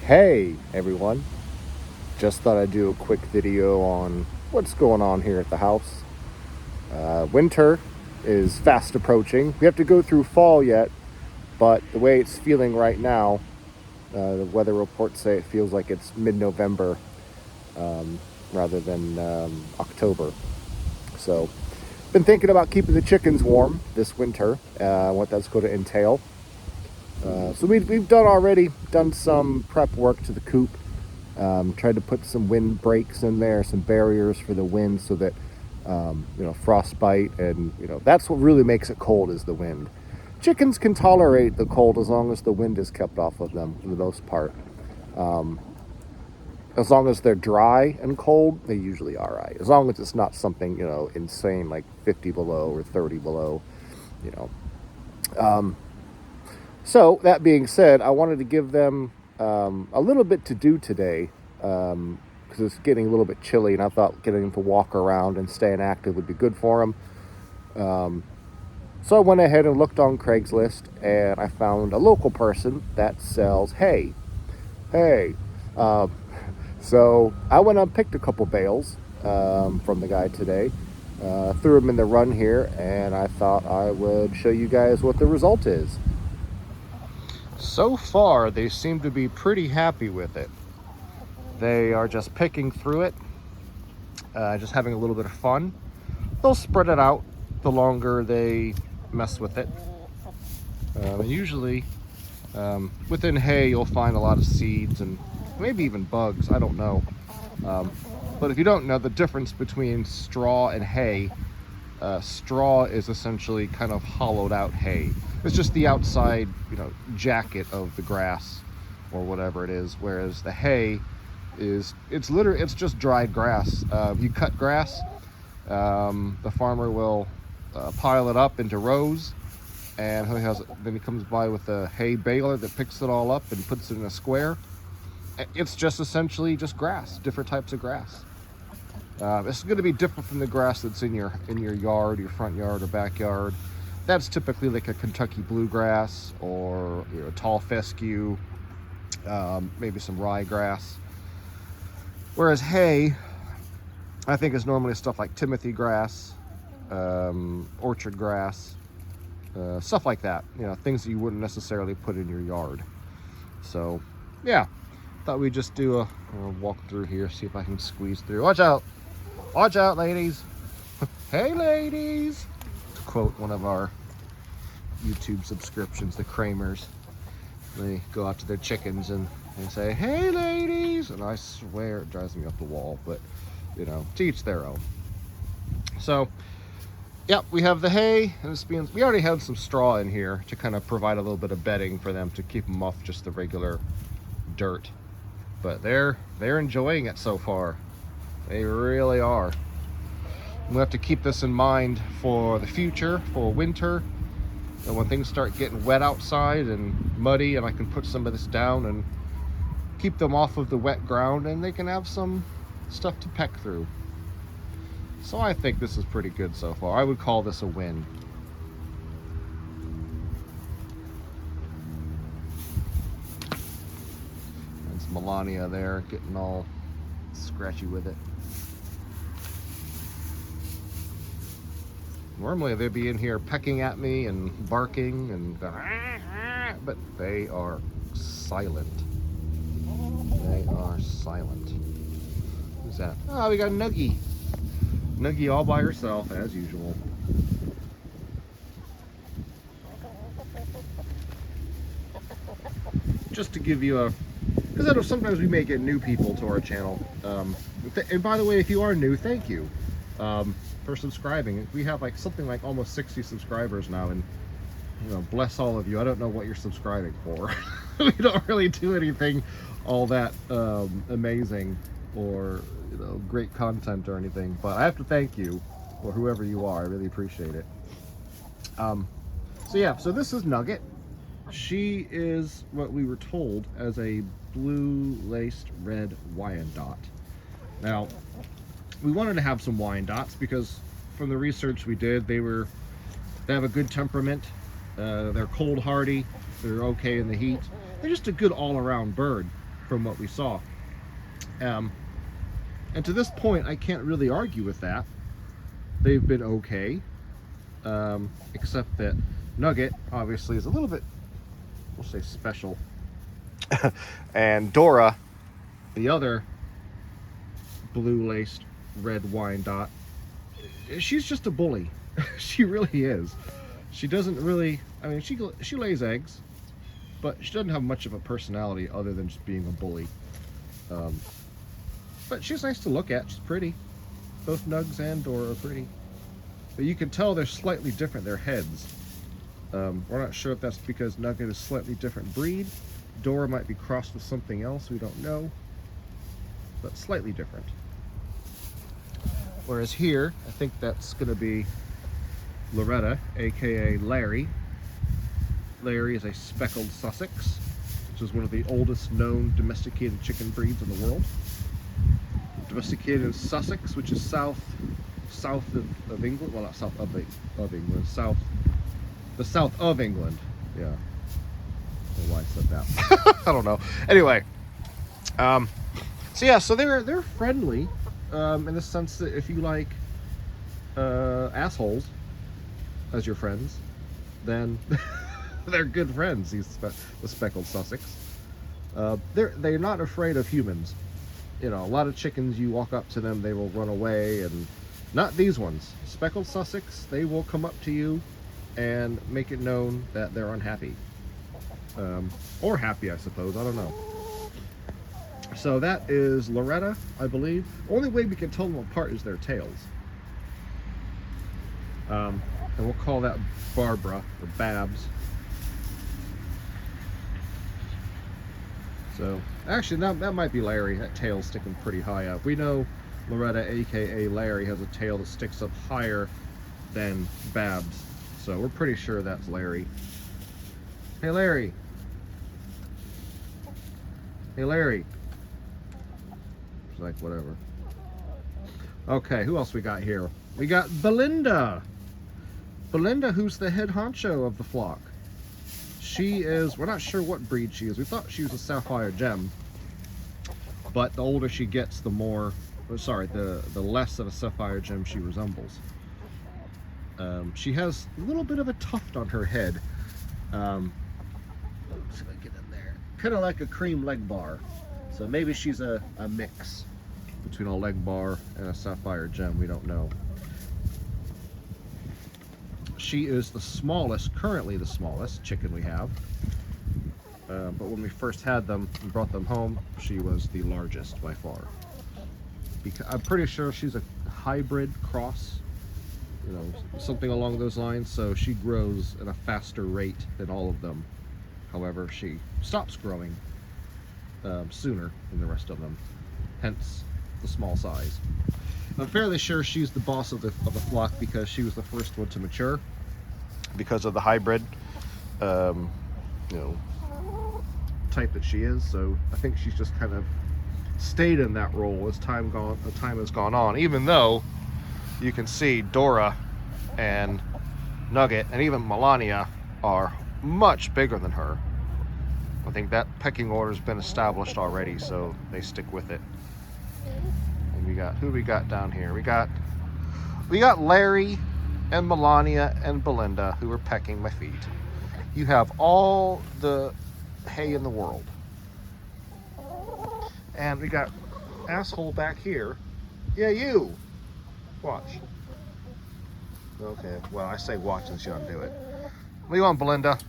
Hey everyone, just thought I'd do a quick video on what's going on here at the house. Winter is fast approaching. We have to go through fall yet, but the way it's feeling right now, the weather reports say it feels like it's mid-November rather than October. So, been thinking about keeping the chickens warm this winter, what that's going to entail. So we've done some prep work to the coop. Tried to put some wind breaks in there, some barriers for the wind, so that frostbite, and that's what really makes it cold is the wind. Chickens can tolerate the cold as long as the wind is kept off of them for the most part. As long as they're dry and cold, they usually are all right. As long as it's not something insane like 50 below or 30 below, you know. So that being said, I wanted to give them a little bit to do today because it's getting a little bit chilly, and I thought getting them to walk around and staying active would be good for them. So I went ahead and looked on Craigslist, and I found a local person that sells hay. Hay. So I went and picked a couple bales from the guy today, threw them in the run here, and I thought I would show you guys what the result is. So far, they seem to be pretty happy with it. They are just picking through it, just having a little bit of fun. They'll spread it out the longer they mess with it. And usually, within hay, you'll find a lot of seeds and maybe even bugs. I don't know. But if you don't know the difference between straw and hay, straw is essentially kind of hollowed out hay. It's just the outside, jacket of the grass or whatever it is. Whereas the hay it's just dried grass. You cut grass, the farmer will pile it up into rows, and then he comes by with a hay baler that picks it all up and puts it in a square. It's just essentially just grass, different types of grass. It's going to be different from the grass that's in your yard, your front yard or backyard. That's typically like a Kentucky bluegrass or tall fescue, maybe some ryegrass. Whereas hay, I think, is normally stuff like Timothy grass, orchard grass, stuff like that. Things that you wouldn't necessarily put in your yard. So, yeah, thought we'd just do a walk through here, see if I can squeeze through. Watch out! Watch out, ladies! Hey, ladies! To quote one of our YouTube subscriptions, the Kramers. They go out to their chickens and they say, "Hey, ladies!" And I swear it drives me up the wall, but, to each their own. So, yeah, we have the hay, and we already had some straw in here to kind of provide a little bit of bedding for them to keep them off just the regular dirt. But they're enjoying it so far. They really are. We'll have to keep this in mind for the future, for winter, and when things start getting wet outside and muddy, and I can put some of this down and keep them off of the wet ground, and they can have some stuff to peck through. So I think this is pretty good so far. I would call this a win. There's Melania there getting all scratchy with it. Normally they'd be in here pecking at me and barking and going, but they are silent. They are silent. Who's that? Oh, we got Nuggie. Nuggie all by herself, as usual. Just to give you because I know sometimes we may get new people to our channel. And by the way, if you are new, thank you for subscribing. We have something like almost 60 subscribers now, and bless all of you. I don't know what you're subscribing for. We don't really do anything all that amazing or great content or anything, but I have to thank you, or whoever you are. I really appreciate it. So this is Nugget. She is what we were told as a blue-laced red Wyandotte. Now, we wanted to have some Wyandottes because from the research we did, they have a good temperament. They're cold hardy. They're okay in the heat. They're just a good all-around bird. from what we saw. And to this point, I can't really argue with that. They've been okay, except that Nugget obviously is a little bit, we'll say, special. And Dora, the other blue-laced red Wyandotte, she's just a bully. She really is. She doesn't really, I mean, she lays eggs, but she doesn't have much of a personality other than just being a bully. But she's nice to look at. She's pretty. Both Nugs and Dora are pretty. But you can tell they're slightly different, their heads. We're not sure if that's because Nugget is slightly different breed. Dora might be crossed with something else, we don't know. But slightly different. Whereas here, I think that's going to be Loretta, aka Larry. Larry is a speckled Sussex, which is one of the oldest known domesticated chicken breeds in the world. Domesticated in Sussex, which is south of England. Well, not south of England, the south of England. Yeah. I don't know why I said that. I don't know. Anyway, so they're friendly, in the sense that if you like assholes as your friends, then they're good friends. The speckled Sussex. They're not afraid of humans. You know, a lot of chickens, you walk up to them, they will run away, and not these ones. Speckled Sussex, they will come up to you and make it known that they're unhappy. Or happy, I suppose, I don't know. So that is Loretta, I believe. Only way we can tell them apart is their tails. And we'll call that Barbara, or Babs. So, actually, that might be Larry. That tail's sticking pretty high up. We know Loretta, aka Larry, has a tail that sticks up higher than Babs. So we're pretty sure that's Larry. Hey, Larry. Hey, Larry. She's like, whatever. Okay, who else we got here? We got Belinda. Belinda, who's the head honcho of the flock. She is, we're not sure what breed she is. We thought she was a Sapphire Gem, but the older she gets, the more, the less of a Sapphire Gem she resembles. She has a little bit of a tuft on her head. Let's see if I get in there. Kind of like a cream leg bar. So maybe she's a mix between a leg bar and a Sapphire Gem. We don't know. She is the smallest, currently the smallest chicken we have. But when we first had them and brought them home, she was the largest by far. Because I'm pretty sure she's a hybrid cross, you know, something along those lines. So she grows at a faster rate than all of them. However, she stops growing sooner than the rest of them. Hence the small size. I'm fairly sure she's the boss of the flock because she was the first one to mature because of the hybrid, type that she is. So I think she's just kind of stayed in that role as time has gone on. Even though you can see Dora and Nugget and even Melania are much bigger than her. I think that pecking order has been established already, so they stick with it. Who we got down here? We got Larry and Melania and Belinda, who are pecking my feet. You have all the hay in the world. And we got asshole back here. Yeah, you. Watch. Okay, well, I say watch since you don't do it. What do you want, Belinda?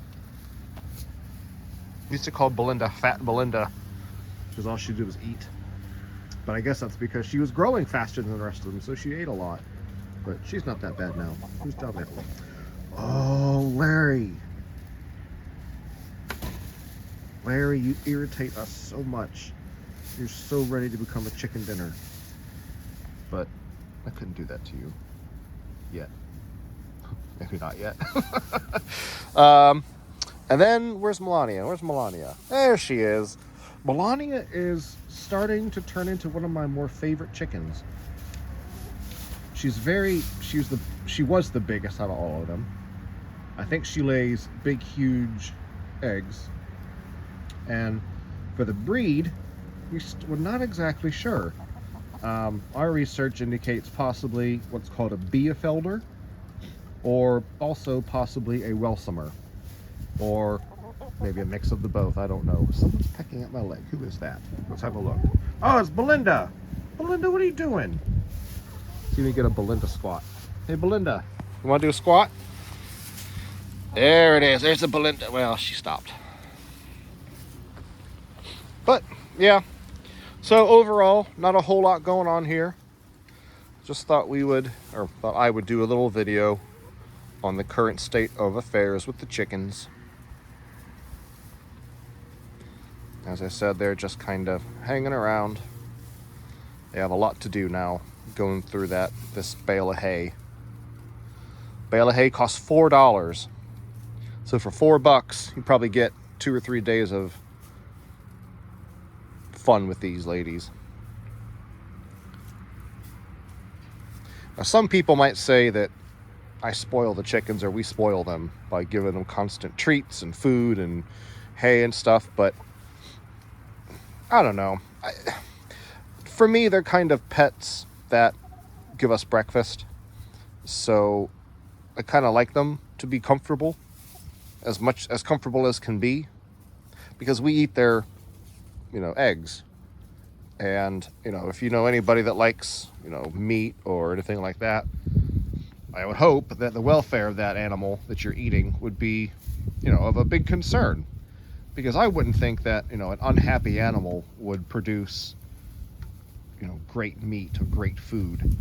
Used to call Belinda Fat Belinda because all she did was eat. But I guess that's because she was growing faster than the rest of them, so she ate a lot. But she's not that bad now. Who's down there? Oh, Larry. Larry, you irritate us so much. You're so ready to become a chicken dinner. But I couldn't do that to you. Yet. Maybe not yet. And then, where's Melania? Where's Melania? There she is. Melania is starting to turn into one of my more favorite chickens. She was the biggest out of all of them. I think she lays big, huge eggs. And for the breed, we're not exactly sure. Our research indicates possibly what's called a Bielefelder, or also possibly a Welsumer, or maybe a mix of the both. I don't know. Someone's pecking at my leg. Who is that? Let's have a look. Oh, it's Belinda. Belinda, what are you doing? See me get a Belinda squat. Hey, Belinda, you want to do a squat? There it is. There's a Belinda. Well, she stopped. But yeah, so overall, not a whole lot going on here. Just thought I would do a little video on the current state of affairs with the chickens. As I said, they're just kind of hanging around. They have a lot to do now, going through this bale of hay. Bale of hay costs $4. So for $4, you probably get 2 or 3 days of fun with these ladies. Now, some people might say that I spoil the chickens, or we spoil them by giving them constant treats and food and hay and stuff, but I don't know. For me, they're kind of pets that give us breakfast, so I kind of like them to be comfortable, as much as comfortable as can be, because we eat their eggs. And if you know anybody that likes meat or anything like that, I would hope that the welfare of that animal that you're eating would be of a big concern, because I wouldn't think that an unhappy animal would produce great meat or great food,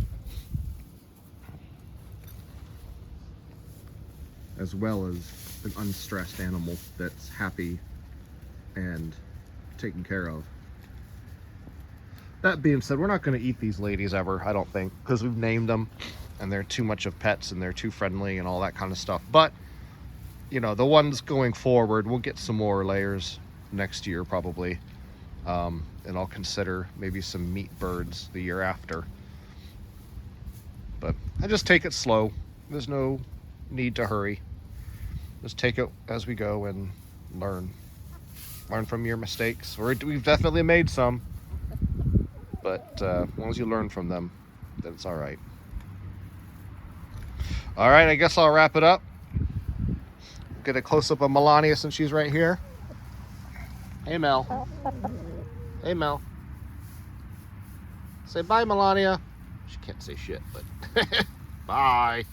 as well as an unstressed animal that's happy and taken care of. That being said, we're not going to eat these ladies ever, I don't think, because we've named them and they're too much of pets and they're too friendly and all that kind of stuff. But the ones going forward, we'll get some more layers next year probably, and I'll consider maybe some meat birds the year after. But I just take it slow. There's no need to hurry. Just take it as we go and learn from your mistakes. We've definitely made some, but as long as you learn from them, then it's all right. All right, I guess I'll wrap it up. Get a close-up of Melania since she's right here. Hey, Mel. Hey, Mel. Say bye, Melania. She can't say shit, but bye.